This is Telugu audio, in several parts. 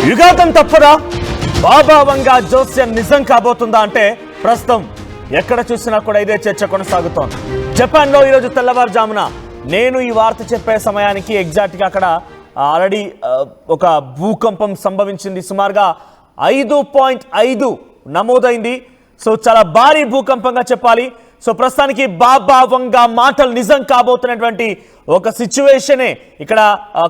యుగాంతం తప్పదా? బాబా వంగా జోస్యం నిజం కాబోతుందా అంటే ప్రస్తుతం ఎక్కడ చూసినా కూడా ఇదే చర్చ కొనసాగుతోంది. జపాన్లో ఈరోజు తెల్లవారుజామున నేను ఈ వార్త చెప్పే సమయానికి ఎగ్జాక్ట్గా అక్కడ ఆల్రెడీ ఒక భూకంపం సంభవించింది. సుమారుగా 5.5 నమోదైంది. సో చాలా భారీ భూకంపంగా చెప్పాలి. సో ప్రస్తుతానికి బాబా వంగా మాటలు నిజం కాబోతున్నటువంటి ఒక సిచ్యువేషనే ఇక్కడ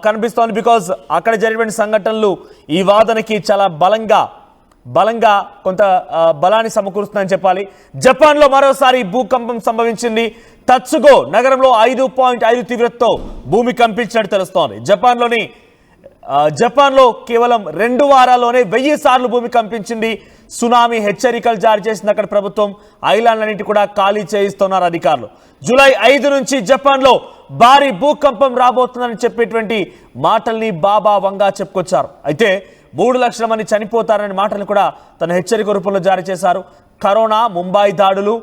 కనిపిస్తోంది. బికాజ్ అక్కడ జరిగిన సంఘటనలు ఈ వాదనకి చాలా బలంగా కొంత బలాన్ని సమకూరుస్తుందని చెప్పాలి. జపాన్లో మరోసారి భూకంపం సంభవించింది. తత్సుగో నగరంలో 5.5 తీవ్రతతో భూమి కంపించినట్టు తెలుస్తోంది. జపాన్లో కేవలం 2 వారాల్లోనే 1000 సార్లు భూమి కంపించింది. సునామీ హెచ్చరికలు జారీ చేసింది అక్కడ ప్రభుత్వం. ఐలాండ్లన్నింటి కూడా ఖాళీ చేయిస్తున్నారు అధికారులు. జూలై 5 నుంచి జపాన్లో భారీ భూకంపం రాబోతుందని చెప్పేటువంటి మాటల్ని బాబా వంగా చెప్పుకొచ్చారు. అయితే 3 లక్షల మంది చనిపోతారనే మాటలు కూడా తన హెచ్చరిక రూపంలో జారీ చేశారు. కరోనా, ముంబై దాడులు,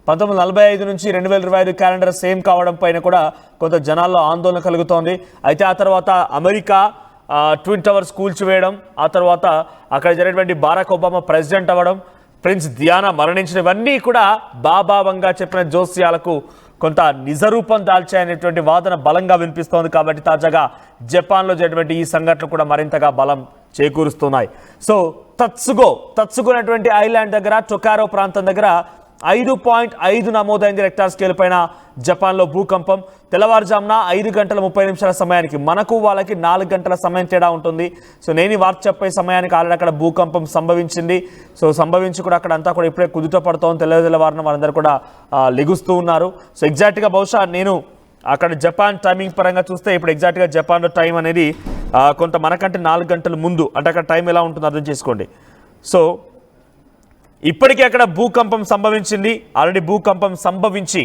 1945 నుంచి 2025 క్యాలెండర్ సేమ్ కావడం పైన కూడా కొంత జనాల్లో ఆందోళన కలుగుతోంది. అయితే ఆ తర్వాత అమెరికా ట్విన్ టవర్స్ కూల్చివేయడం, ఆ తర్వాత అక్కడ జరిగినటువంటి బారాక్ ఒబామా ప్రెసిడెంట్ అవ్వడం, ప్రిన్స్ డియానా మరణించడం, ఇవన్నీ కూడా బాబా వంగా చెప్పిన జోస్యాలకు కొంత నిజరూపం దాల్చాయనేటువంటి వాదన బలంగా వినిపిస్తోంది. కాబట్టి తాజాగా జపాన్లో జరిగినటువంటి ఈ సంఘటనలు కూడా మరింతగా బలం చేకూరుస్తున్నాయి. సో తత్సుగో అనేటువంటి ఐలాండ్ దగ్గర, టొకారో ప్రాంతం దగ్గర 5.5 నమోదైంది రెక్టార్ స్కేల్ పైన జపాన్లో భూకంపం. తెల్లవారుజామున 5 గంటల 30 నిమిషాల సమయానికి, మనకు వాళ్ళకి 4 గంటల సమయం తేడా ఉంటుంది. సో నేను ఈ వార్త చెప్పే సమయానికి ఆల్రెడీ అక్కడ భూకంపం సంభవించింది. సో సంభవించి కూడా అక్కడ అంతా కూడా ఇప్పుడే కుదుట పడుతోంది. తెల్లవారున వాళ్ళందరూ కూడా లెగుస్తూ ఉన్నారు. సో ఎగ్జాక్ట్గా బహుశా నేను అక్కడ జపాన్ టైమింగ్ పరంగా చూస్తే ఇప్పుడు ఎగ్జాక్ట్గా జపాన్లో టైం అనేది కొంత మనకంటే 4 గంటల ముందు, అంటే అక్కడ టైం ఎలా ఉంటుందో అర్థం చేసుకోండి. సో ఇప్పటికీ అక్కడ భూకంపం సంభవించింది. ఆల్రెడీ భూకంపం సంభవించి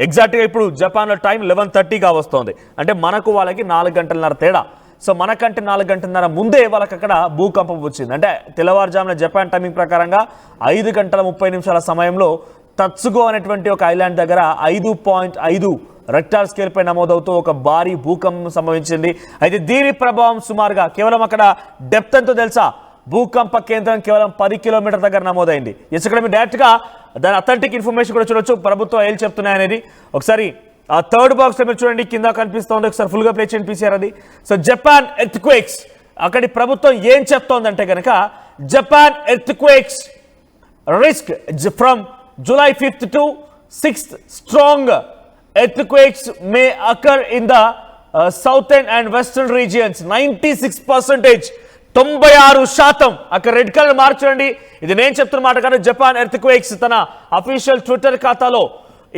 ఎగ్జాక్ట్గా ఇప్పుడు జపాన్లో టైం 11:30గా వస్తోంది. అంటే మనకు వాళ్ళకి 4 గంటలన్నర తేడా. సో మనకంటే 4 గంటలన్నర ముందే వాళ్ళకి అక్కడ భూకంపం వచ్చింది. అంటే తెల్లవారుజామున జపాన్ టైమింగ్ ప్రకారంగా 5 గంటల 30 నిమిషాల సమయంలో తత్సుగో అనేటువంటి ఒక ఐలాండ్ దగ్గర 5.5 రెక్టార్ స్కేల్ పై నమోదవుతూ ఒక భారీ భూకంపం సంభవించింది. అయితే దీని ప్రభావం సుమారుగా కేవలం అక్కడ డెప్త్ ఎంతో తెలుసా? భూకంప కేంద్రం కేవలం 10 కిలోమీటర్ దగ్గర నమోదైంది. ఇక్కడ మీరు డైరెక్ట్గా దాని అథెంటిక్ ఇన్ఫర్మేషన్ కూడా చూడొచ్చు, ప్రభుత్వం ఏం చెప్తున్నాయి అనేది. ఒకసారి ఆ థర్డ్ బాక్స్ మీరు చూడండి, కింద కనిపిస్తోంది. ఒకసారి ఫుల్గా ప్లే చేయండి పీసీఆర్ అది. సో జపాన్ ఎర్త్క్వేక్స్, అక్కడి ప్రభుత్వం ఏం చెప్తోందంటే కనుక Japan earthquakes risk from July 5th to 6th strong earthquakes may occur in the southern and western regions. 96%, 96% అక్కడ రెడ్ కలర్ మార్చండి. ఇది నేను చెప్తున్న మాట కాదు, జపాన్ ఎర్త్క్వేక్స్ తన అఫీషియల్ ట్విట్టర్ ఖాతాలో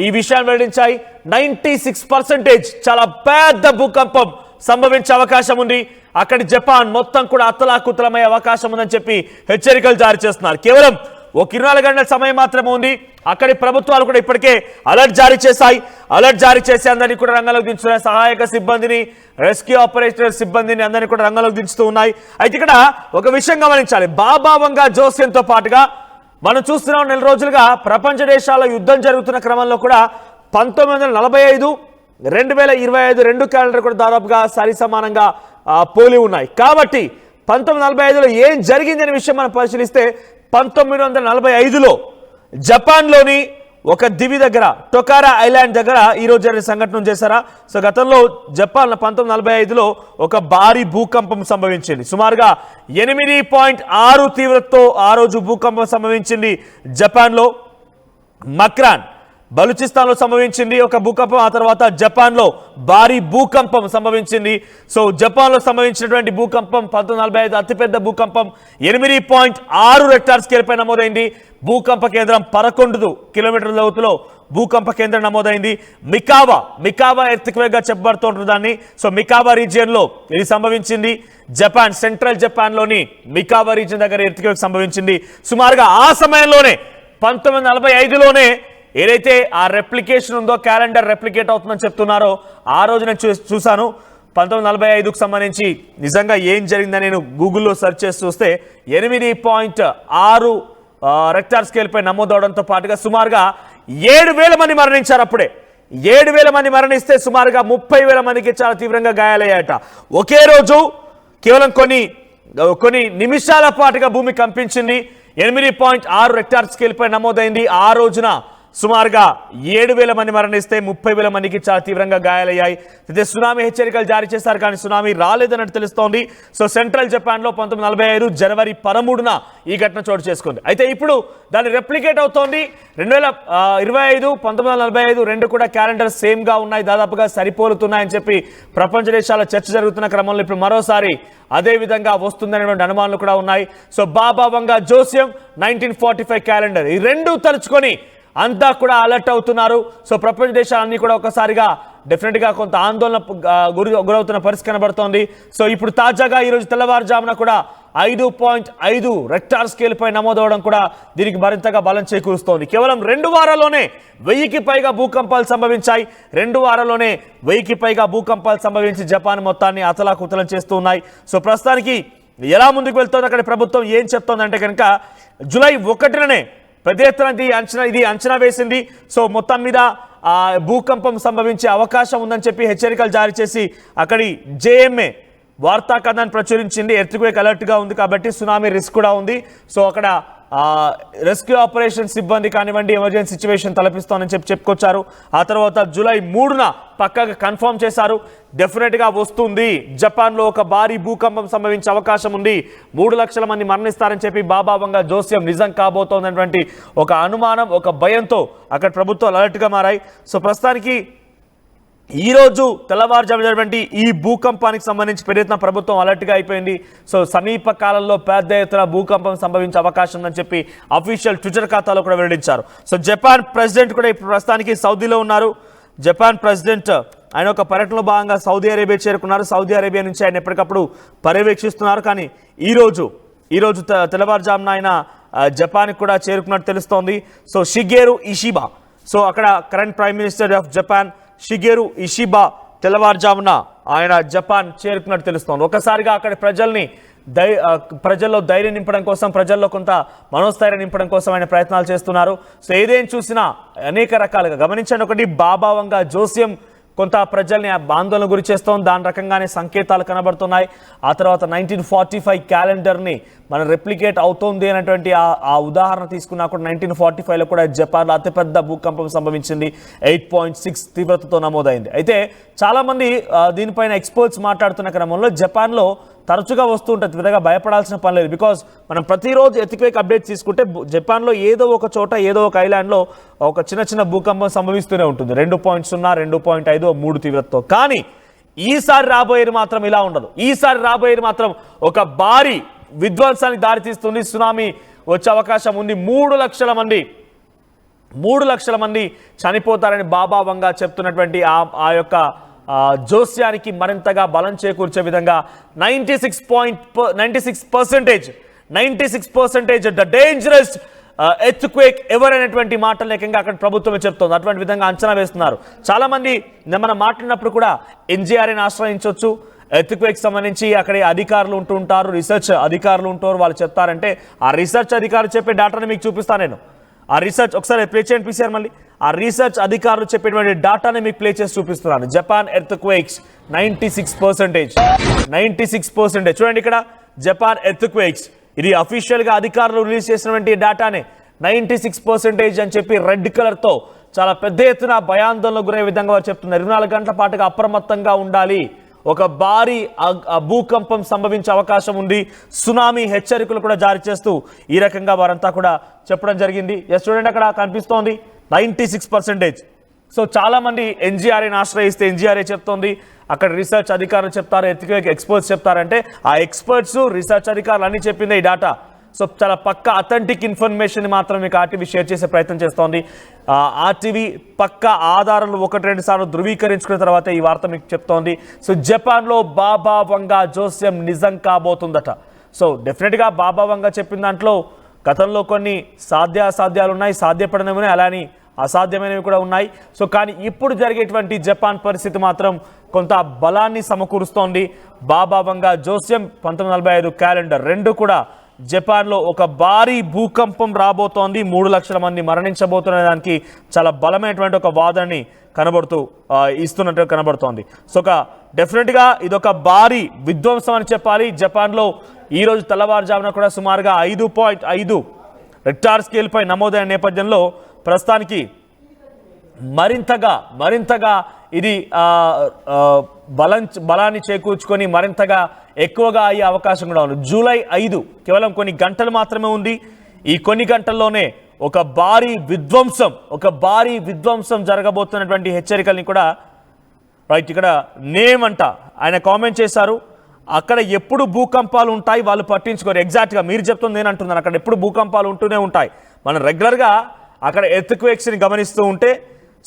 ఈ విషయాన్ని వెల్లడించాయి. 96% చాలా పెద్ద భూకంపం సంభవించే అవకాశం ఉంది. అక్కడి జపాన్ మొత్తం కూడా అత్తలాకుతలమయ్యే అవకాశం ఉందని చెప్పి హెచ్చరికలు జారీ చేస్తున్నారు. కేవలం ఒక 24 గంటల సమయం మాత్రమే ఉంది. అక్కడి ప్రభుత్వాలు కూడా ఇప్పటికే అలర్ట్ జారీ చేశాయి. అలర్ట్ జారీ చేసి అందరినీ కూడా రంగంలోకి దించుతున్నాయి. సహాయక సిబ్బందిని, రెస్క్యూ ఆపరేషన్ సిబ్బందిని అందరినీ కూడా రంగంలోకి దించుతూ ఉన్నాయి. అయితే ఇక్కడ ఒక విషయం గమనించాలి. బాబా వంగా జోస్యంతో పాటుగా మనం చూస్తున్నాం, 4 రోజులుగా ప్రపంచ దేశాల్లో యుద్ధం జరుగుతున్న క్రమంలో కూడా 1945, 2025 రెండు క్యాలెండర్ కూడా దాదాపుగా సరి సమానంగా పోలి ఉన్నాయి. కాబట్టి 1945లో ఏం జరిగిందనే విషయం మనం పరిశీలిస్తే 1945లో జపాన్లోని ఒక దివి దగ్గర, టొకారా ఐలాండ్ దగ్గర ఈరోజు జరిగిన సంఘటన చేశారా? సో గతంలో జపాన్లో 1945లో ఒక భారీ భూకంపం సంభవించింది. సుమారుగా 8.6 తీవ్రతతో ఆ రోజు భూకంపం సంభవించింది జపాన్లో. మక్రాన్, బలూచిస్తాన్లో సంభవించింది ఒక భూకంపం. ఆ తర్వాత జపాన్లో భారీ భూకంపం సంభవించింది. సో జపాన్లో సంభవించినటువంటి భూకంపం 1945 అతిపెద్ద భూకంపం. 8.6 రెక్టార్ స్కేల్ పై నమోదైంది. భూకంప కేంద్రం 11 కిలోమీటర్ల లోతులో భూకంప కేంద్రం నమోదైంది. మికావా ఎర్త్క్వేక్ గా చెప్పబడుతుంటుంది దాన్ని. సో మికావా రీజియన్ లో ఇది సంభవించింది. జపాన్ సెంట్రల్ జపాన్లోని మికావా రీజియన్ దగ్గర ఎర్త్క్వేక్ సంభవించింది. సుమారుగా ఆ సమయంలోనే 1945లోనే ఏదైతే ఆ రెప్లికేషన్ ఉందో, క్యాలెండర్ రెప్లికేట్ అవుతుందని చెప్తున్నారో, ఆ రోజు నేను చూశాను 1945కు సంబంధించి నిజంగా ఏం జరిగిందని నేను గూగుల్లో సెర్చ్ చేసి చూస్తే 8.6 రెక్టార్ స్కేల్ పై నమోదవడంతో పాటుగా సుమారుగా 7,000 మంది మరణించారు. అప్పుడే 7,000 మంది మరణిస్తే సుమారుగా 30,000 మందికి చాలా తీవ్రంగా గాయాలయ్యాయట. ఒకే రోజు కేవలం కొన్ని కొన్ని నిమిషాల పాటుగా భూమి కంపించింది. 8.6 రెక్టార్ స్కేల్ పై నమోదైంది. ఆ రోజున సుమారుగా 7,000 మంది మరణిస్తే 30,000 మందికి చాలా తీవ్రంగా గాయాలయ్యాయి. అయితే సునామీ హెచ్చరికలు జారీ చేశారు, కానీ సునామీ రాలేదన్నట్టు తెలుస్తోంది. సో సెంట్రల్ జపాన్లో 1945 జనవరి 13న ఈ ఘటన చోటు చేసుకుంది. అయితే ఇప్పుడు దాన్ని రెప్లికేట్ అవుతోంది. 2025, 1945 రెండు కూడా క్యాలెండర్ సేమ్గా ఉన్నాయి, దాదాపుగా సరిపోలుతున్నాయని చెప్పి ప్రపంచ దేశాల చర్చ జరుగుతున్న క్రమంలో ఇప్పుడు మరోసారి అదే విధంగా వస్తుందనేటువంటి అనుమానాలు కూడా ఉన్నాయి. సో బాబా వంగా జోస్యం 1945 క్యాలెండర్ ఈ రెండు తలుచుకొని అంతా కూడా అలర్ట్ అవుతున్నారు. సో ప్రపంచ దేశాలన్నీ కూడా ఒకసారిగా డెఫినెట్గా కొంత ఆందోళన గురవుతున్న పరిస్థితి కనబడుతోంది. సో ఇప్పుడు తాజాగా ఈరోజు తెల్లవారుజామున కూడా 5.5 రెక్టార్ స్కేల్ పై నమోదవడం కూడా దీనికి మరింతగా బలం చేకూరుస్తోంది. కేవలం 2 వారాల్లోనే 1000కి పైగా భూకంపాలు సంభవించాయి. 2 వారాల్లోనే 1000కి పైగా భూకంపాలు సంభవించి జపాన్ మొత్తాన్ని అతలాకుతలం చేస్తూ ఉన్నాయి. సో ప్రస్తుతానికి ఎలా ముందుకు వెళ్తోంది అక్కడ ప్రభుత్వం ఏం చెప్తోందంటే కనుక జూలై 1నే పెద్ద ఎత్తున ఇది అంచనా వేసింది. సో మొత్తం మీద భూకంపం సంభవించే అవకాశం ఉందని చెప్పి హెచ్చరికలు జారీ చేసి అక్కడి జేఎంఏ వార్తా కథనాన్ని ప్రచురించింది. ఎర్త్క్వేక్ అలర్ట్గా ఉంది కాబట్టి సునామీ రిస్క్ కూడా ఉంది. సో అక్కడ రెస్క్యూ ఆపరేషన్ సిబ్బంది కానివ్వండి ఎమర్జెన్సీ సిచ్యువేషన్ తలపిస్తోందని చెప్పుకొచ్చారు. ఆ తర్వాత జూలై 3న పక్కాగా కన్ఫర్మ్ చేశారు, డెఫినెట్గా వస్తుంది, జపాన్లో ఒక భారీ భూకంపం సంభవించే అవకాశం ఉంది, 3 లక్షల మంది మరణిస్తారని చెప్పి బాబా వంగా జోస్యం నిజం కాబోతోందన్నటువంటి ఒక అనుమానం, ఒక భయంతో అక్కడ ప్రభుత్వాలు అలర్ట్గా మారాయి. సో ప్రస్తుతానికి ఈరోజు తెల్లవారుజాము జరిగినటువంటి ఈ భూకంపానికి సంబంధించి పెద్ద ఎత్తున ప్రభుత్వం అలర్ట్గా అయిపోయింది. సో సమీప కాలంలో పెద్ద ఎత్తున భూకంపం సంభవించే అవకాశం ఉందని చెప్పి అఫీషియల్ ట్విట్టర్ ఖాతాలో కూడా వెల్లడించారు. సో జపాన్ ప్రెసిడెంట్ కూడా ఇప్పుడు ప్రస్తుతానికి సౌదీలో ఉన్నారు. జపాన్ ప్రెసిడెంట్ ఆయన ఒక పర్యటనలో భాగంగా సౌదీ అరేబియా చేరుకున్నారు. సౌదీ అరేబియా నుంచి ఆయన ఎప్పటికప్పుడు పర్యవేక్షిస్తున్నారు. కానీ ఈరోజు తెల్లవారుజామున ఆయన జపాన్కి కూడా చేరుకున్నట్టు తెలుస్తోంది. సో షిగేరు ఇషిబా, సో అక్కడ current prime minister of Japan షిగేరు Ishiba తెల్లవారుజామున ఆయన జపాన్ చేరుకున్నట్టు తెలుస్తోంది. ఒకసారిగా అక్కడ ప్రజల్లో ధైర్యం నింపడం కోసం, ప్రజల్లో కొంత మనోస్థైర్యం నింపడం కోసం ఆయన ప్రయత్నాలు చేస్తున్నారు. సో ఏదేం చూసినా అనేక రకాలుగా గమనించండి. ఒకటి బాబా వంగా జోస్యం కొంత ప్రజల్ని ఆందోళన గురి చేస్తోంది, దాని రకంగానే సంకేతాలు కనబడుతున్నాయి. ఆ తర్వాత 1945 క్యాలెండర్ని మన రెప్లికేట్ అవుతోంది అనేటువంటి ఆ ఉదాహరణ తీసుకున్నా కూడా 1945లో కూడా జపాన్లో అతిపెద్ద భూకంపం సంభవించింది, 8.6 తీవ్రతతో నమోదైంది. అయితే చాలామంది దీనిపైన ఎక్స్పర్ట్స్ మాట్లాడుతున్న క్రమంలో జపాన్లో తరచుగా వస్తూ ఉంటుంది, పెద్దగా భయపడాల్సిన పని లేదు. బికాజ్ మనం ప్రతిరోజు ఎర్త్క్వేక్ అప్డేట్స్ తీసుకుంటే జపాన్లో ఏదో ఒక చోట ఏదో ఒక ఐలాండ్లో ఒక చిన్న భూకంపం సంభవిస్తూనే ఉంటుంది, 2.0, 2.5, 3 తీవ్రతతో. కానీ ఈసారి రాబోయేది మాత్రం ఇలా ఉండదు. ఈసారి రాబోయేది మాత్రం ఒక భారీ విధ్వంసానికి దారితీస్తుంది. సునామీ వచ్చే అవకాశం ఉంది. 3 లక్షల మంది చనిపోతారని బాబా వంగా చెప్తున్నటువంటి ఆ యొక్క జోస్యానికి మరింతగా బలం చేకూర్చే విధంగా 96% ద డేంజరస్ ఎర్త్క్వేక్ ఎవర్ అనేటువంటి మాటలు లేకంగా అక్కడ ప్రభుత్వమే చెప్తోంది. అటువంటి విధంగా అంచనా వేస్తున్నారు. చాలా మంది మనం మాట్లాడినప్పుడు కూడా ఎన్జీఆర్ని ఆశ్రయించవచ్చు. ఎర్త్క్వేక్ సంబంధించి అక్కడ అధికారులు ఉంటుంటారు, రీసెర్చ్ అధికారులు ఉంటారు. వాళ్ళు చెప్తారంటే ఆ రీసెర్చ్ అధికారులు చెప్పే డాటాని మీకు చూపిస్తాను నేను. ఆ రీసెర్చ్ ఒకసారి ప్లే చేయండి పీసీఆర్ మళ్ళీ. ఆ రీసెర్చ్ అధికారులు చెప్పేటువంటి డాటాని మీకు ప్లే చేసి చూపిస్తున్నాను. Japan earthquakes 96%. చూడండి ఇక్కడ జపాన్ ఎర్త్క్వేక్స్, ఇది అఫీషియల్గా అధికారులు రిలీజ్ చేసినటువంటి డాటానే. 96% అని చెప్పి రెడ్ కలర్తో చాలా పెద్ద ఎత్తున భయాందోళనకు గురయ్యే విధంగా వారు చెప్తున్నారు. 24 గంటల పాటుగా అప్రమత్తంగా ఉండాలి, ఒక భారీ భూకంపం సంభవించే అవకాశం ఉంది, సునామీ హెచ్చరికలు కూడా జారీ చేస్తూ ఈ రకంగా వారంతా కూడా చెప్పడం జరిగింది. చూడండి అక్కడ కనిపిస్తోంది 96%. సో చాలా మంది ఎన్జీఆర్ని ఆశ్రయిస్తే ఎన్జీఆర్ఏ చెప్తోంది, అక్కడ రీసెర్చ్ అధికారులు చెప్తారు, ఎర్త్క్వేక్ ఎక్స్పర్ట్స్ చెప్తారంటే ఆ ఎక్స్పర్ట్స్ రీసెర్చ్ అధికారులు అన్నీ చెప్పిందే ఈ డాటా. సో చాలా పక్క అథెంటిక్ ఇన్ఫర్మేషన్ మాత్రం మీకు ఆర్టీవీ షేర్ చేసే ప్రయత్నం చేస్తోంది. ఆర్టీవీ పక్క ఆధారాలు 1-2 సార్లు ధృవీకరించుకున్న తర్వాత ఈ వార్త మీకు చెప్తోంది. సో జపాన్లో బాబా వంగా జోస్యం నిజం కాబోతుందట. సో డెఫినెట్గా బాబా వంగా చెప్పిన దాంట్లో గతంలో కొన్ని సాధ్యాసాధ్యాలు ఉన్నాయి, సాధ్యపడనివి అలానే అసాధ్యమైనవి కూడా ఉన్నాయి. సో కానీ ఇప్పుడు జరిగేటువంటి జపాన్ పరిస్థితి మాత్రం కొంత బలాన్ని సమకూరుస్తోంది. బాబా వంగా జోస్యం 1945 క్యాలెండర్ రెండు కూడా జపాన్లో ఒక భారీ భూకంపం రాబోతోంది, 3 లక్షల మంది మరణించబోతున్న దానికి చాలా బలమైనటువంటి ఒక వాదనని ఇస్తున్నట్టు కనబడుతోంది. సో డెఫినెట్గా ఇదొక భారీ విధ్వంసం అని చెప్పాలి. జపాన్లో ఈరోజు తెల్లవారుజామున కూడా సుమారుగా 5.5 రిక్టార్ స్కేల్పై నమోదైన నేపథ్యంలో ప్రస్తుతానికి మరింతగా ఇది బలాన్ని చేకూర్చుకొని మరింతగా ఎక్కువగా అయ్యే అవకాశం కూడా ఉంది. జూలై 5 కేవలం కొన్ని గంటలు మాత్రమే ఉంది. ఈ కొన్ని గంటల్లోనే ఒక భారీ విధ్వంసం జరగబోతున్నటువంటి హెచ్చరికల్ని కూడా రైట్ ఇక్కడ నేమ్ అంట ఆయన కామెంట్ చేశారు. అక్కడ ఎప్పుడు భూకంపాలు ఉంటాయి వాళ్ళు పట్టించుకోరు. ఎగ్జాక్ట్గా మీరు చెప్తుంది నేను అంటున్నాను, అక్కడ ఎప్పుడు భూకంపాలు ఉంటూనే ఉంటాయి. మనం రెగ్యులర్గా అక్కడ ఎర్త్క్వేక్స్ని గమనిస్తూ ఉంటే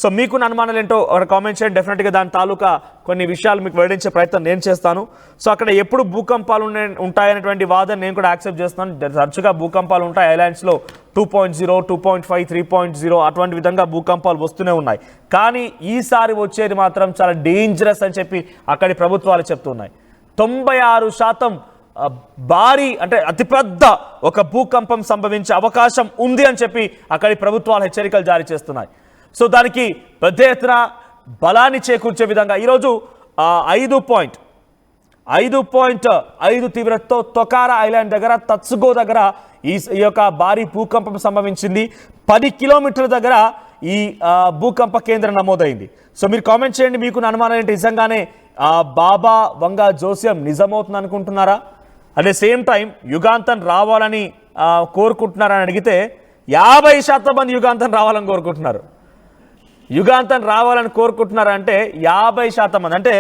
సో మీకున్న అనుమానాలు ఏంటో అక్కడ కామెంట్ చేయండి. డెఫినెట్గా దాని తాలూకా కొన్ని విషయాలు మీకు వెల్లడించే ప్రయత్నం నేను చేస్తాను. సో అక్కడ ఎప్పుడు భూకంపాలు ఉంటాయనేటువంటి వాదన నేను కూడా యాక్సెప్ట్ చేస్తాను. తరచుగా భూకంపాలు ఉంటాయి. ఐలాండ్స్లో 2.0, 2.5, 3.0 అటువంటి విధంగా భూకంపాలు వస్తూనే ఉన్నాయి. కానీ ఈసారి వచ్చేది మాత్రం చాలా డేంజరస్ అని చెప్పి అక్కడి ప్రభుత్వాలు చెప్తున్నాయి. 96% భారీ అంటే అతిపెద్ద ఒక భూకంపం సంభవించే అవకాశం ఉంది అని చెప్పి అక్కడి ప్రభుత్వాలు హెచ్చరికలు జారీ చేస్తున్నాయి. సో దానికి పెద్ద ఎత్తున బలాన్ని చేకూర్చే విధంగా ఈరోజు 5.5 తీవ్రతతో తొకారా ఐలాండ్ దగ్గర తత్సుగో దగ్గర ఈ యొక్క భారీ భూకంపం సంభవించింది. 10 కిలోమీటర్ల దగ్గర ఈ భూకంప కేంద్రం నమోదైంది. సో మీరు కామెంట్ చేయండి, మీకు అనుమానం ఏంటి? నిజంగానే బాబా వంగ జోస్యం నిజమవుతుంది అనుకుంటున్నారా? అట్ ద సేమ్ టైం యుగాంతం రావాలని కోరుకుంటున్నారని అడిగితే 50% మంది యుగాంతం రావాలని కోరుకుంటున్నారు. యుగాంతం రావాలని కోరుకుంటున్నారంటే 50% మంది. అంటే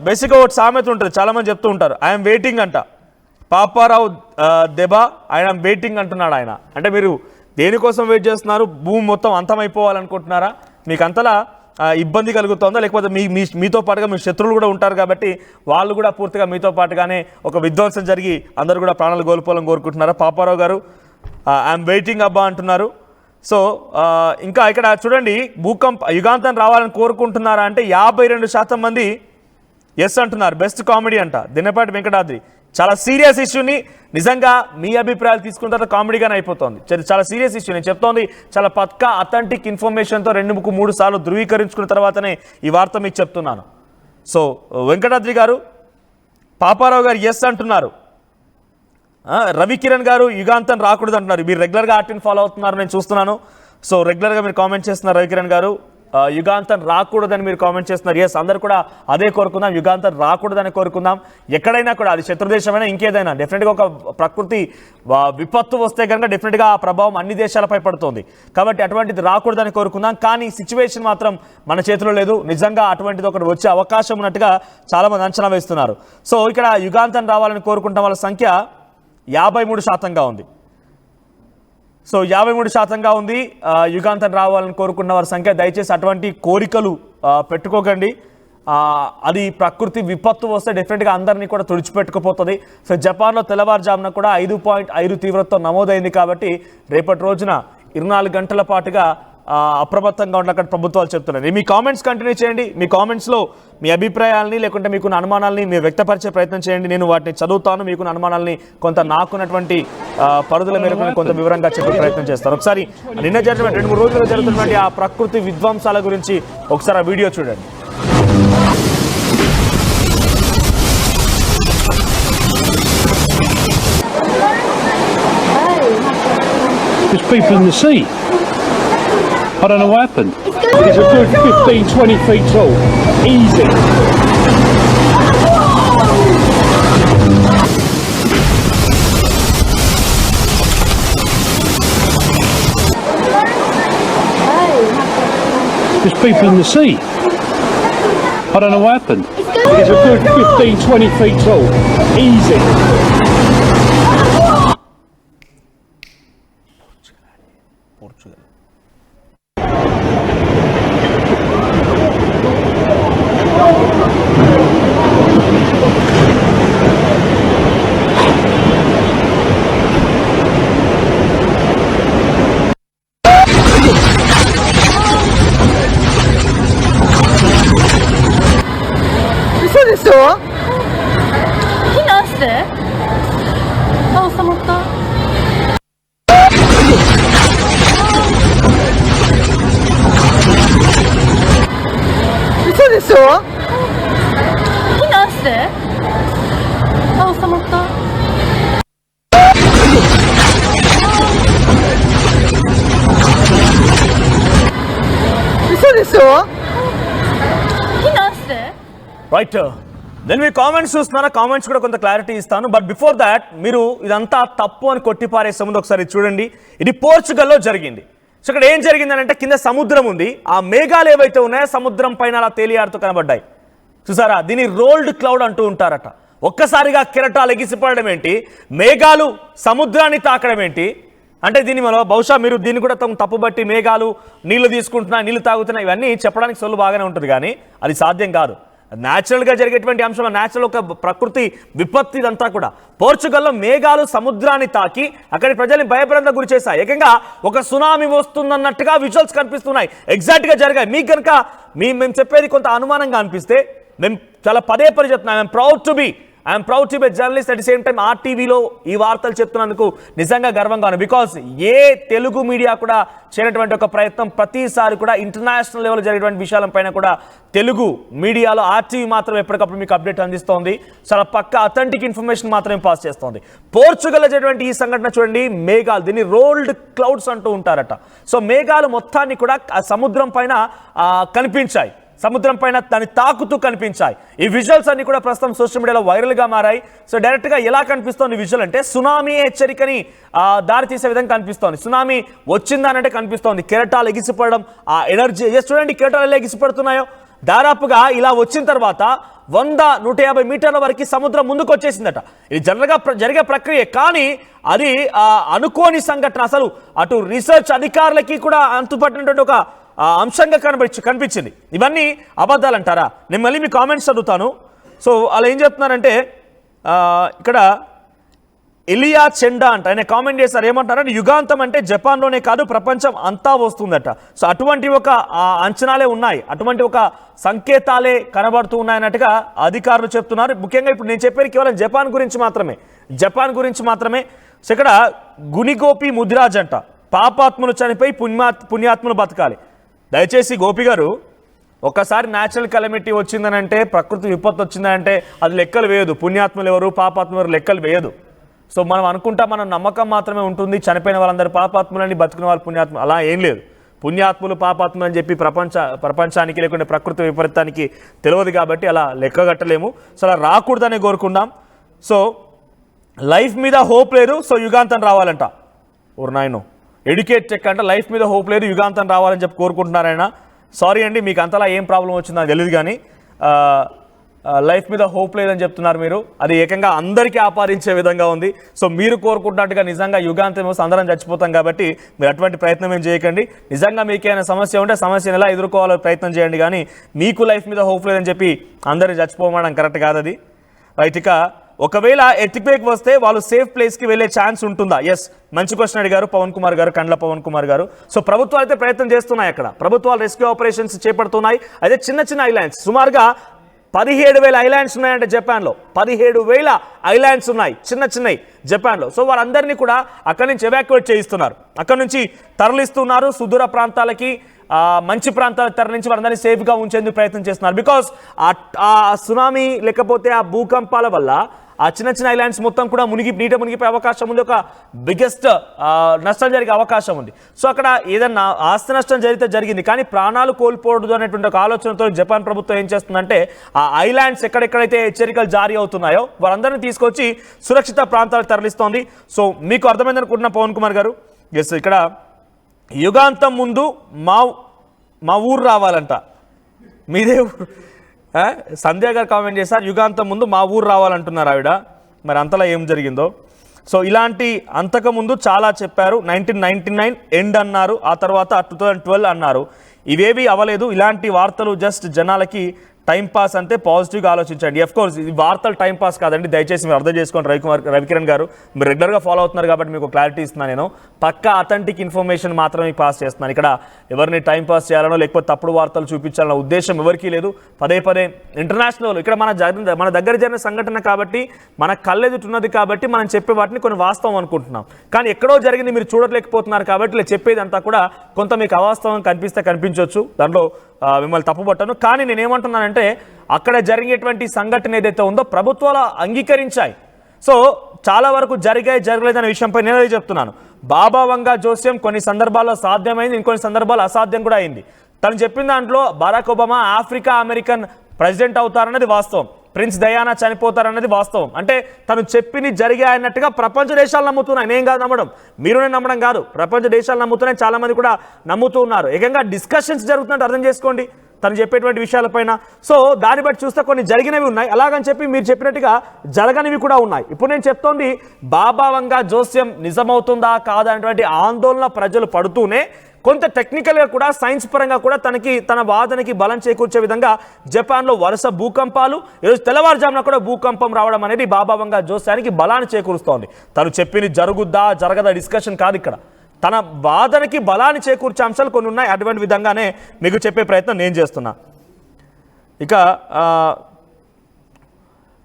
బేసిక్గా ఒకటి సామెత ఉంటుంది, చాలామంది చెప్తూ ఉంటారు, ఐఎమ్ వెయిటింగ్ అంట. పాపారావు దెబా ఐఎమ్ వెయిటింగ్ అంటున్నాడు ఆయన. అంటే మీరు దేనికోసం వెయిట్ చేస్తున్నారు? భూమి మొత్తం అంతమైపోవాలనుకుంటున్నారా? మీకు అంతలా ఇబ్బంది కలుగుతుందా? లేకపోతే మీతో పాటుగా మీ శత్రువులు కూడా ఉంటారు కాబట్టి వాళ్ళు కూడా పూర్తిగా మీతో పాటుగానే ఒక విధ్వంసం జరిగి అందరూ కూడా ప్రాణాలు కోల్పోవాలని కోరుకుంటున్నారా? పాపారావు గారు ఐఎమ్ వెయిటింగ్ అబ్బా అంటున్నారు. సో ఇంకా ఇక్కడ చూడండి, యుగాంతం రావాలని కోరుకుంటున్నారా అంటే 52% మంది ఎస్ అంటున్నారు. బెస్ట్ కామెడీ అంట దినపాటి వెంకటాద్రి. చాలా సీరియస్ ఇష్యూని నిజంగా మీ అభిప్రాయాలు తీసుకున్న తర్వాత కామెడీగానే అయిపోతుంది. చాలా సీరియస్ ఇష్యూ. నేను చెప్తోంది చాలా పక్కా అథెంటిక్ ఇన్ఫర్మేషన్తో 2-3 సార్లు ధృవీకరించుకున్న తర్వాతనే ఈ వార్త మీకు చెప్తున్నాను. సో వెంకటాద్రి గారు, పాపారావు గారు ఎస్ అంటున్నారు. రవికిరణ్ గారు యుగాంతం రాకూడదు అంటున్నారు. మీరు రెగ్యులర్గా ఆర్టీని ఫాలో అవుతున్నారు, నేను చూస్తున్నాను. సో రెగ్యులర్గా మీరు కామెంట్ చేస్తున్నారు. రవికిరణ్ గారు యుగాంతం రాకూడదని మీరు కామెంట్ చేస్తున్నారు. ఎస్, అందరు కూడా అదే కోరుకుందాం, యుగాంతం రాకూడదని కోరుకుందాం. ఎక్కడైనా కూడా అది శత్రుదేశమైనా ఇంకేదైనా డెఫినెట్గా ఒక ప్రకృతి విపత్తు వస్తే కనుక డెఫినెట్గా ఆ ప్రభావం అన్ని దేశాలపై పడుతుంది. కాబట్టి అటువంటిది రాకూడదని కోరుకుందాం. కానీ సిచ్యువేషన్ మాత్రం మన చేతిలో లేదు. నిజంగా అటువంటిది ఒకటి వచ్చే అవకాశం ఉన్నట్టుగా చాలామంది అంచనా వేస్తున్నారు. సో ఇక్కడ యుగాంతం రావాలని కోరుకుంటాం వాళ్ళ సంఖ్య 53%గా ఉంది. సో 53%గా ఉంది యుగాంతం రావాలని కోరుకున్న వారి సంఖ్య. దయచేసి అటువంటి కోరికలు పెట్టుకోకండి. అది ప్రకృతి విపత్తు వస్తే డెఫినెట్గా అందరినీ కూడా తుడిచిపెట్టుకుపోతుంది. సో జపాన్లో తెల్లవారుజామున కూడా 5.5 తీవ్రతతో నమోదైంది. కాబట్టి రేపటి రోజున 24 గంటల పాటుగా అప్రమత్తంగా ఉండక ప్రభుత్వాలు చెప్తున్నాయి. మీ కామెంట్స్ కంటిన్యూ చేయండి. మీ కామెంట్స్లో మీ అభిప్రాయాలని లేకుంటే మీకున్న అనుమానాలని మీరు వ్యక్తపరిచే ప్రయత్నం చేయండి. నేను వాటిని చదువుతాను. మీకున్న అనుమానాలని కొంత నాకున్నటువంటి పరిధుల మేరకు కొంత వివరంగా చెప్పే ప్రయత్నం చేస్తాను. ఒకసారి నిన్న జరిగిన 2-3 రోజులుగా జరుగుతున్నటువంటి ఆ ప్రకృతి విధ్వంసాల గురించి ఒకసారి ఆ వీడియో చూడండి. There's people in the sea. I don't know what happened. It's a good 15-20 feet tall. Easy. There's people in the sea. I don't know what happened. It's a good 15-20 feet tall. Easy. Portugal. He knows it. 嘘でしょ。避難して。あ、収まった。嘘でしょ。避難して。రైట్ దెన్ మీ కామెంట్స్ చూస్తున్నారా? కామెంట్స్ కూడా కొంత క్లారిటీ ఇస్తాను. బట్ బిఫోర్ దాట్ మీరు ఇదంతా తప్పు అని కొట్టిపారేసే ముందు ఒకసారి చూడండి. ఇది పోర్చుగల్లో జరిగింది. సో ఇక్కడ ఏం జరిగిందని అంటే కింద సముద్రం ఉంది. ఆ మేఘాలు ఏవైతే ఉన్నాయో సముద్రం పైన అలా తేలియాడుతూ కనబడ్డాయి. చూసారా? దీన్ని రోల్డ్ క్లౌడ్ అంటూ ఉంటారట. ఒక్కసారిగా కెరటాలు ఎగిసిపడడం ఏంటి, మేఘాలు సముద్రాన్ని తాకడం ఏంటి అంటే దీన్ని మనం బహుశా మీరు దీన్ని కూడా తప్పుబట్టి మేఘాలు నీళ్లు తీసుకుంటున్నా, నీళ్లు తాగుతున్నా, ఇవన్నీ చెప్పడానికి సొల్లు బాగానే ఉంటుంది, కానీ అది సాధ్యం కాదు. న్యాచురల్గా జరిగేటువంటి అంశం, న్యాచురల్ ఒక ప్రకృతి విపత్తి ఇదంతా కూడా. పోర్చుగల్లో మేఘాలు సముద్రాన్ని తాకి అక్కడి ప్రజల్ని భయభ్రాంతకు గురి చేశాయి. ఏకంగా ఒక సునామీ వస్తుందన్నట్టుగా విజువల్స్ కనిపిస్తున్నాయి. ఎగ్జాక్ట్గా జరిగాయి. మీకు కనుక మేము చెప్పేది కొంత అనుమానంగా అనిపిస్తే మేము చాలా పదే చెప్తున్నాం. I'm proud to be journalist. At the same time ఆర్టీవీలో ఈ వార్తలు చెప్తున్నందుకు నిజంగా గర్వంగా ఉంది. బికాస్ ఏ తెలుగు మీడియా కూడా చేయనటువంటి ఒక ప్రయత్నం ప్రతిసారి కూడా ఇంటర్నేషనల్ లెవెల్ జరిగేటువంటి విషయాలపైన కూడా తెలుగు మీడియాలో ఆర్టీవీ మాత్రం ఎప్పటికప్పుడు మీకు అప్డేట్ అందిస్తోంది. చాలా పక్క అథెంటిక్ ఇన్ఫర్మేషన్ మాత్రమే పాస్ చేస్తోంది. పోర్చుగల్లో జరిగినటువంటి ఈ సంఘటన చూడండి. మేఘాలు, దీన్ని రోల్డ్ క్లౌడ్స్ అంటూ ఉంటారట. సో మేఘాలు మొత్తాన్ని కూడా సముద్రం పైన కనిపించాయి, సముద్రం పైన దాన్ని తాకుతూ కనిపించాయి. ఈ విజువల్స్ అన్ని కూడా ప్రస్తుతం సోషల్ మీడియాలో వైరల్గా మారాయి. సో డైరెక్ట్గా ఎలా కనిపిస్తోంది విజువల్ అంటే సునామీ హెచ్చరికని దారి తీసే విధంగా కనిపిస్తోంది. సునామీ వచ్చిందనంటే కనిపిస్తోంది. కెరటాలు ఎగిసిపడడం, ఆ ఎనర్జీ చూడండి, కెరటాలు ఎలా ఎగిసిపడుతున్నాయో. దాదాపుగా ఇలా వచ్చిన తర్వాత 100-150 మీటర్ల వరకు సముద్రం ముందుకు వచ్చేసిందట. ఇది జనరల్గా జరిగే ప్రక్రియ, కానీ అది అనుకోని సంఘటన. అసలు అటు రీసెర్చ్ అధికారులకి కూడా అంతుపట్టినటువంటి ఒక అంశంగా కనిపించింది. ఇవన్నీ అబద్ధాలు అంటారా? నేను మళ్ళీ మీ కామెంట్స్ చదువుతాను. సో అలా ఏం చెప్తున్నారంటే ఇక్కడ ఎలియా చెండా అంట, ఆయన కామెంట్ చేశారు. ఏమంటారంటే యుగాంతం అంటే జపాన్లోనే కాదు ప్రపంచం అంతా వస్తుందట. సో అటువంటి ఒక అంచనాలే ఉన్నాయి, అటువంటి ఒక సంకేతాలే కనబడుతూ ఉన్నాయన్నట్టుగా అధికారులు చెప్తున్నారు. ముఖ్యంగా ఇప్పుడు నేను చెప్పేది కేవలం జపాన్ గురించి మాత్రమే. సో ఇక్కడ గునిగోపి ముదిరాజ్ అంట, పాపాత్ములు చనిపోయి పుణ్యాత్ములు బతకాలి. దయచేసి గోపి గారు, ఒక్కసారి న్యాచురల్ కెలమిటీ వచ్చిందనంటే, ప్రకృతి విపత్తు వచ్చిందంటే అది లెక్కలు వేయదు. పుణ్యాత్ములు ఎవరు, పాపాత్ములు ఎవరు లెక్కలు వేయదు. సో మనం అనుకుంటా, మన నమ్మకం మాత్రమే ఉంటుంది చనిపోయిన వాళ్ళందరూ పాపాత్ములని, బతుకున్న వాళ్ళు పుణ్యాత్ములు. అలా ఏం లేదు. పుణ్యాత్ములు పాపాత్ములు అని చెప్పి ప్రపంచానికి లేకుంటే ప్రకృతి విపరీతానికి తెలియదు కాబట్టి అలా లెక్కగట్టలేము. సో అలా రాకూడదని కోరుకుందాం. సో లైఫ్ మీద హోప్ లేదు, సో యుగాంతం రావాలంట. ఓర్ నాయనో, ఎడ్యుకేట్ చెక్ అంటే లైఫ్ మీద హోప్ లేదు, యుగాంతం రావాలని చెప్పి కోరుకుంటున్నారైనా. సారీ అండి, మీకు అంతలా ఏం ప్రాబ్లం వచ్చిందో నాకు తెలియదు, కానీ లైఫ్ మీద హోప్ లేదని చెప్తున్నారు మీరు. అది ఏకంగా అందరికీ ఆపాదించే విధంగా ఉంది. సో మీరు కోరుకుంటున్నట్టుగా నిజంగా యుగాంతం వస్తే అందరం చచ్చిపోతాం కాబట్టి మీరు అటువంటి ప్రయత్నం ఏం చేయకండి. నిజంగా మీకేమైనా సమస్య ఉంటే సమస్యను ఎలా ఎదుర్కోవాలో ప్రయత్నం చేయండి, కానీ మీకు లైఫ్ మీద హోప్ లేదని చెప్పి అందరూ చచ్చిపోవడం కరెక్ట్ కాదు అది. రైట్, ఇక ఒకవేళ ఎర్త్క్వేక్ వస్తే వాళ్ళు సేఫ్ ప్లేస్కి వెళ్ళే ఛాన్స్ ఉంటుందా? ఎస్, మంచి క్వశ్చన్ అడిగారు పవన్ కుమార్ గారు, కండ్ల పవన్ కుమార్ గారు. సో ప్రభుత్వాలు అయితే ప్రయత్నం చేస్తున్నాయి, అక్కడ ప్రభుత్వాలు రెస్క్యూ ఆపరేషన్స్ చేపడుతున్నాయి. అయితే చిన్న ఐలాండ్స్, సుమారుగా 17,000 ఐలాండ్స్ ఉన్నాయంటే జపాన్లో. 17,000 ఐలాండ్స్ ఉన్నాయి, చిన్నవి జపాన్లో. సో వారందరినీ కూడా అక్కడి నుంచి ఎవాక్యుయేట్ చేయిస్తున్నారు, అక్కడి నుంచి తరలిస్తున్నారు సుదూర ప్రాంతాలకి, మంచి ప్రాంతాలకు తరలించి వారందరినీ సేఫ్గా ఉంచేందుకు ప్రయత్నం చేస్తున్నారు. బికాస్ ఆ సునామీ లేకపోతే ఆ భూకంపాల వల్ల ఆ చిన్న ఐలాండ్స్ మొత్తం కూడా నీట మునిగిపోయే అవకాశం ఉంది. ఒక బిగ్గెస్ట్ నష్టం జరిగే అవకాశం ఉంది. సో అక్కడ ఏదన్నా ఆస్తి నష్టం జరిగింది, కానీ ప్రాణాలు కోల్పోవద్దు అనేటువంటి ఒక ఆలోచనతో జపాన్ ప్రభుత్వం ఏం చేస్తుందంటే ఆ ఐలాండ్స్ ఎక్కడెక్కడైతే హెచ్చరికలు జారీ అవుతున్నాయో వారందరినీ తీసుకొచ్చి సురక్షిత ప్రాంతాలకు తరలిస్తోంది. సో మీకు అర్థమైందనుకుంటున్నా పవన్ కుమార్ గారు. ఎస్, ఇక్కడ యుగాంతం ముందు మా ఊరు రావాలంట. మీదే ఊరు. సంధ్య గారు కామెంట్ చేశారు, యుగాంతం ముందు మా ఊరు రావాలంటున్నారు ఆవిడ. మరి అంతలా ఏం జరిగిందో. సో ఇలాంటి అంతకుముందు చాలా చెప్పారు. 1999 ఎండ్ అన్నారు, ఆ తర్వాత 2012 అన్నారు. ఇవేవి అవ్వలేదు. ఇలాంటి వార్తలు జస్ట్ జనాలకి టైంపాస్ అంతే. పాజిటివ్గా ఆలోచించండి. కోర్స్ ఇది వార్తలు టైంపాస్ కాదండి, దయచేసి మీరు అర్థం చేసుకోండి. రవికిరణ్ గారు, మీరు రెగ్యులర్గా ఫాలో అవుతున్నారు కాబట్టి మీకు క్లారిటీ ఇస్తున్నాను. నేను పక్కా అథెంటిక్ ఇన్ఫర్మేషన్ మాత్రమే పాస్ చేస్తున్నాను. ఇక్కడ ఎవరిని టైంపాస్ చేయాలనో లేకపోతే తప్పుడు వార్తలు చూపించాలన్న ఉద్దేశం ఎవరికీ లేదు. పదే ఇంటర్నేషనల్, ఇక్కడ మన దగ్గర జరిగిన సంఘటన కాబట్టి, మన కళ్ళెదుటున్నది కాబట్టి మనం చెప్పే వాటిని కొన్ని వాస్తవం అనుకుంటున్నాం. కానీ ఎక్కడో జరిగింది మీరు చూడలేకపోతున్నారు కాబట్టి ఇలా చెప్పేదంతా కూడా కొంత మీకు అవాస్తవం కనిపిస్తే కనిపించవచ్చు. దాంట్లో మిమ్మల్ని తప్పుపట్టను. కానీ నేనేమంటున్నానంటే అక్కడ జరిగేటువంటి సంఘటన ఏదైతే ఉందో ప్రభుత్వాలు అంగీకరించాయి. సో చాలా వరకు జరగలేదనే విషయంపై నేను అదే చెప్తున్నాను. బాబా వంగా జోస్యం కొన్ని సందర్భాల్లో సాధ్యమైంది, ఇంకొన్ని సందర్భాల్లో అసాధ్యం కూడా అయింది. తను చెప్పిన దాంట్లో Barack Obama Africa American president అవుతారన్నది వాస్తవం, ప్రిన్స్ డయానా చనిపోతారన్నది వాస్తవం. అంటే తను చెప్పింది జరిగాయన్నట్టుగా ప్రపంచ దేశాలు నమ్ముతున్నాయి. నేను కాదు నమ్మడం, మీరు నేను నమ్మడం కాదు, ప్రపంచ దేశాలు నమ్ముతున్నాయి, చాలా మంది కూడా నమ్ముతూ ఉన్నారు. ఏకంగా డిస్కషన్స్ జరుగుతున్నట్టు అర్థం చేసుకోండి తను చెప్పేటువంటి విషయాలపైన. సో దాన్ని బట్టి చూస్తే కొన్ని జరిగినవి ఉన్నాయి, అలాగని చెప్పి మీరు చెప్పినట్టుగా జరగనివి కూడా ఉన్నాయి. ఇప్పుడు నేను చెప్తోంది బాబా వంగా జోస్యం నిజమవుతుందా కాదా అనేటువంటి ఆందోళన ప్రజలు పడుతూనే కొంత టెక్నికల్గా కూడా సైన్స్ పరంగా కూడా తన వాదనకి బలం చేకూర్చే విధంగా జపాన్లో వరుస భూకంపాలు, ఈరోజు తెల్లవారుజామున కూడా భూకంపం రావడం అనేది బాబా వంగా జోస్యానికి బలాన్ని చేకూరుస్తోంది. తను చెప్పింది జరగదా డిస్కషన్ కాదు ఇక్కడ, తన వాదనకి బలాన్ని చేకూర్చే అంశాలు కొన్ని ఉన్నాయి. అటువంటి విధంగానే మీకు చెప్పే ప్రయత్నం నేను చేస్తున్నా. ఇక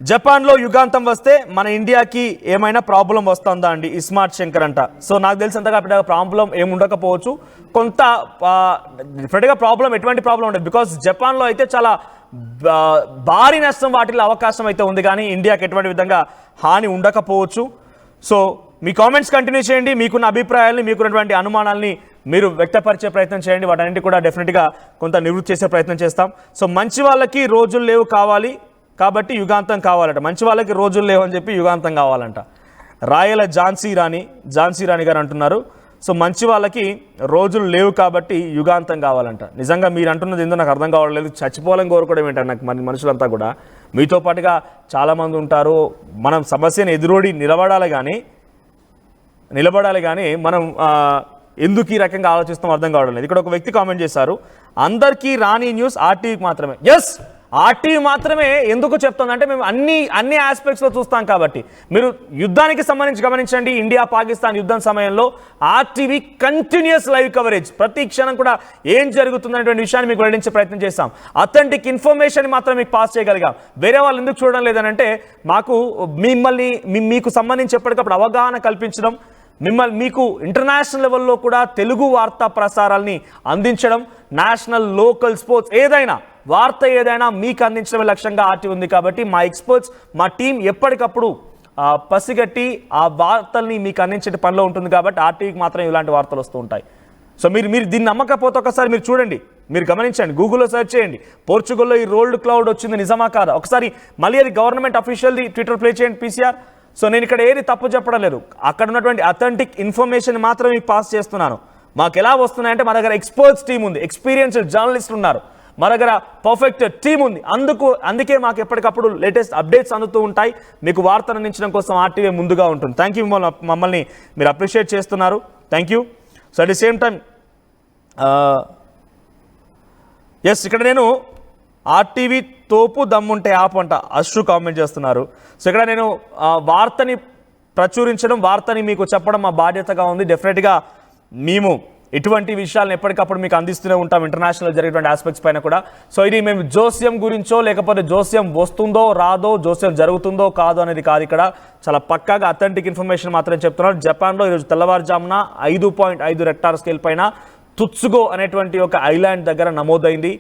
జపాన్లో యుగాంతం వస్తే మన ఇండియాకి ఏమైనా ప్రాబ్లం వస్తుందా అండి ఇస్మార్ట్ శంకర్ అంట. సో నాకు తెలిసినంతగా పెద్దగా ప్రాబ్లం ఏమి ఉండకపోవచ్చు, కొంత డెఫినెట్గా ప్రాబ్లం, ఎటువంటి ప్రాబ్లం ఉండదు. బికాస్ జపాన్లో అయితే చాలా భారీ నష్టం వాటిల్లో అవకాశం అయితే ఉంది, కానీ ఇండియాకి ఎటువంటి విధంగా హాని ఉండకపోవచ్చు. సో మీ కామెంట్స్ కంటిన్యూ చేయండి, మీకున్న అభిప్రాయాల్ని, మీకున్నటువంటి అనుమానాల్ని మీరు వ్యక్తపరిచే ప్రయత్నం చేయండి. వాటన్నింటి కూడా డెఫినెట్గా కొంత నివృత్తి చేసే ప్రయత్నం చేస్తాం. సో మంచి వాళ్ళకి రోజులు లేవు కావాలి కాబట్టి యుగాంతం కావాలంట, మంచి వాళ్ళకి రోజులు లేవని చెప్పి యుగాంతం కావాలంట. రాయల ఝాన్సీ రాణి గారు అంటున్నారు. సో మంచి వాళ్ళకి రోజులు లేవు కాబట్టి యుగాంతం కావాలంట. నిజంగా మీరు అంటున్నది ఏందో నాకు అర్థం కావట్లేదు. చచ్చిపోవాలని కోరుకోవడం ఏంటంటే నాకు మనుషులంతా కూడా మీతో పాటుగా చాలామంది ఉంటారు. మనం సమస్యను ఎదురోడి నిలబడాలి కానీ మనం ఎందుకు ఈ రకంగా ఆలోచిస్తాం అర్థం కావడం లేదు. ఇక్కడ ఒక వ్యక్తి కామెంట్ చేశారు, అందరికీ రాని న్యూస్ ఆర్టీవీకి మాత్రమే. ఎస్, ఆర్టీవీ మాత్రమే. ఎందుకు చెప్తుందంటే మేము అన్ని ఆస్పెక్ట్స్లో చూస్తాం కాబట్టి. మీరు యుద్ధానికి సంబంధించి గమనించండి, ఇండియా పాకిస్తాన్ యుద్ధం సమయంలో ఆర్టీవీ కంటిన్యూస్ లైవ్ కవరేజ్, ప్రతి క్షణం కూడా ఏం జరుగుతుందనేటువంటి విషయాన్ని మీకు వెల్లడించే ప్రయత్నం చేస్తాం. అథెంటిక్ ఇన్ఫర్మేషన్ మాత్రం మీకు పాస్ చేయగలిగాం. వేరే వాళ్ళు ఎందుకు చూడడం లేదనంటే మాకు మీకు సంబంధించి ఎప్పటికప్పుడు అవగాహన కల్పించడం, మీకు ఇంటర్నేషనల్ లెవెల్లో కూడా తెలుగు వార్తా ప్రసారాల్ని అందించడం, నేషనల్ లోకల్ స్పోర్ట్స్ వార్త ఏదైనా మీకు అందించడమే లక్ష్యంగా ఆర్టీవీ ఉంది. కాబట్టి మా ఎక్స్పర్ట్స్, మా టీం ఎప్పటికప్పుడు పసిగట్టి ఆ వార్తల్ని మీకు అందించే పనిలో ఉంటుంది. కాబట్టి ఆర్టీవీకి మాత్రం ఇలాంటి వార్తలు వస్తూ ఉంటాయి. సో మీరు దీన్ని నమ్మకపోతే ఒకసారి మీరు చూడండి, మీరు గమనించండి, గూగుల్లో సెర్చ్ చేయండి, పోర్చుగల్లో ఈ రోల్డ్ క్లౌడ్ వచ్చింది నిజమా కాదా ఒకసారి మళ్ళీ అది గవర్నమెంట్ అఫీషియల్ది ట్విట్టర్ ప్లే చేయండి పీసీఆర్. సో నేను ఇక్కడ ఏది తప్పు చెప్పడం లేదు, అక్కడ ఉన్నటువంటి అథెంటిక్ ఇన్ఫర్మేషన్ మాత్రం మీకు పాస్ చేస్తున్నాను. మాకు ఎలా వస్తున్నాయంటే మా దగ్గర ఎక్స్పర్ట్స్ టీం ఉంది, ఎక్స్పీరియన్స్డ్ జర్నలిస్టులు ఉన్నారు, మా దగ్గర పర్ఫెక్ట్ టీం ఉంది. అందుకే మాకు ఎప్పటికప్పుడు లేటెస్ట్ అప్డేట్స్ అందుతూ ఉంటాయి. మీకు వార్తను అందించడం కోసం ఆర్టీవీ ముందుగా ఉంటుంది. థ్యాంక్ యూ, మమ్మల్ని మీరు అప్రిషియేట్ చేస్తున్నారు, thank you. So at the same time yes, ఇక్కడ నేను ఆర్టీవీ తోపు దమ్ముంటే యాప్ అంట అశ్రు కామెంట్ చేస్తున్నారు. సో ఇక్కడ నేను వార్తని ప్రచురించడం, వార్తని మీకు చెప్పడం మా బాధ్యతగా ఉంది. డెఫినెట్గా మేము ఇటువంటి విషయాలను ఎప్పటికప్పుడు మీకు అందిస్తూనే ఉంటాం, ఇంటర్నేషనల్ జరిగేటువంటి ఆస్పెక్ట్స్ పైన కూడా. సో ఇది మేము జోస్యం గురించో లేకపోతే జోస్యం వస్తుందో రాదో, జోస్యం జరుగుతుందో కాదో అనేది కాదు. ఇక్కడ చాలా పక్కాగా అథెంటిక్ ఇన్ఫర్మేషన్ మాత్రమే చెప్తున్నారు. జపాన్లో ఈరోజు తెల్లవారుజామున 5.5 రెక్టార్ స్కేల్ పైన తుత్సుగో అనేటువంటి ఒక ఐలాండ్ దగ్గర నమోదైంది.